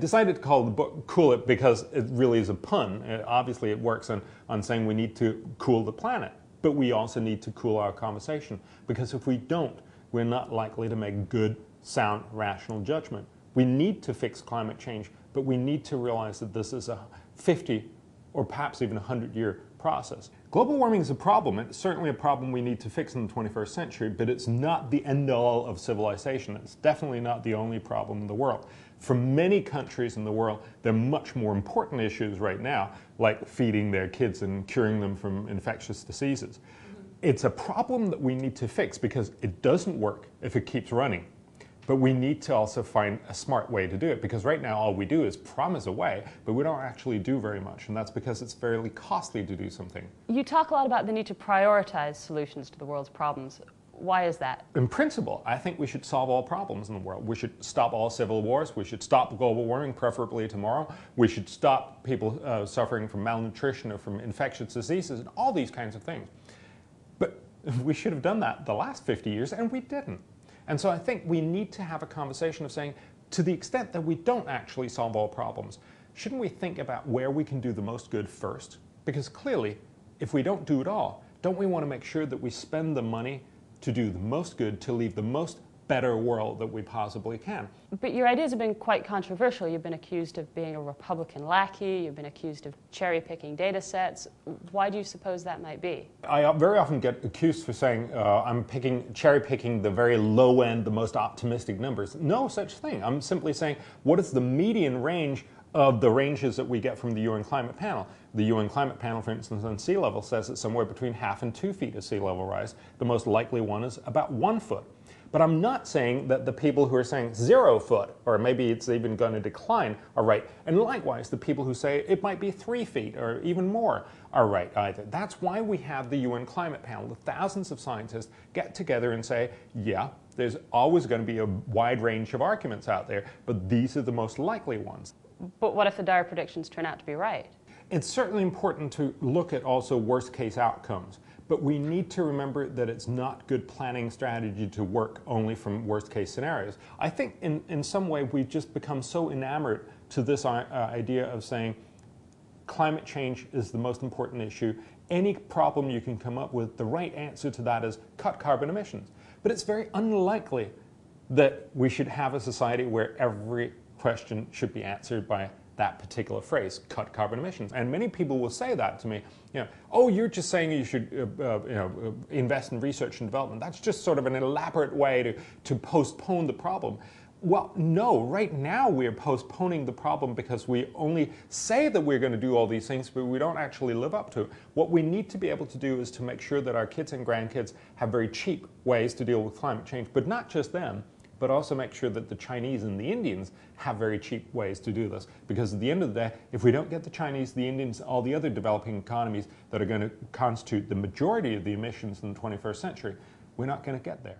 decided to call the book Cool It because it really is a pun. Obviously, it works on saying we need to cool the planet, but we also need to cool our conversation, because if we don't, we're not likely to make good, sound, rational judgment. We need to fix climate change, but we need to realize that this is a 50 or perhaps even 100-year process. Global warming is a problem. It's certainly a problem we need to fix in the 21st century, but it's not the end-all of civilization. It's definitely not the only problem in the world. For many countries in the world, there are much more important issues right now, like feeding their kids and curing them from infectious diseases. It's a problem that we need to fix because it doesn't work if it keeps running. But we need to also find a smart way to do it, because right now all we do is promise away, but we don't actually do very much, and that's because it's fairly costly to do something. You talk a lot about the need to prioritize solutions to the world's problems. Why is that? In principle, I think we should solve all problems in the world. We should stop all civil wars. We should stop global warming, preferably tomorrow. We should stop people suffering from malnutrition or from infectious diseases and all these kinds of things. But we should have done that the last 50 years, and we didn't. And so I think we need to have a conversation of saying, to the extent that we don't actually solve all problems, shouldn't we think about where we can do the most good first? Because clearly, if we don't do it all, don't we want to make sure that we spend the money to do the most good, to leave the most better world that we possibly can? But your ideas have been quite controversial. You've been accused of being a Republican lackey. You've been accused of cherry-picking data sets. Why do you suppose that might be? I very often get accused for saying I'm cherry-picking the very low end, the most optimistic numbers. No such thing. I'm simply saying, what is the median range of the ranges that we get from the UN Climate Panel? The UN Climate Panel, for instance, on sea level says it's somewhere between 1/2 and 2 feet of sea level rise. The most likely one is about 1 foot. But I'm not saying that the people who are saying 0 foot, or maybe it's even going to decline, are right. And likewise, the people who say it might be 3 feet or even more are right either. That's why we have the UN Climate Panel. The thousands of scientists get together and say, yeah, there's always going to be a wide range of arguments out there, but these are the most likely ones. But what if the dire predictions turn out to be right? It's certainly important to look at also worst-case outcomes. But we need to remember that it's not good planning strategy to work only from worst-case scenarios. I think in some way we've just become so enamored to this idea of saying climate change is the most important issue. Any problem you can come up with, the right answer to that is cut carbon emissions. But it's very unlikely that we should have a society where every question should be answered by that particular phrase, cut carbon emissions. And many people will say that to me, oh, you're just saying you should invest in research and development. That's just sort of an elaborate way to postpone the problem. Well, no, right now we're postponing the problem because we only say that we're going to do all these things, but we don't actually live up to it. What we need to be able to do is to make sure that our kids and grandkids have very cheap ways to deal with climate change, but not just them, but also make sure that the Chinese and the Indians have very cheap ways to do this. Because at the end of the day, if we don't get the Chinese, the Indians, all the other developing economies that are going to constitute the majority of the emissions in the 21st century, we're not going to get there.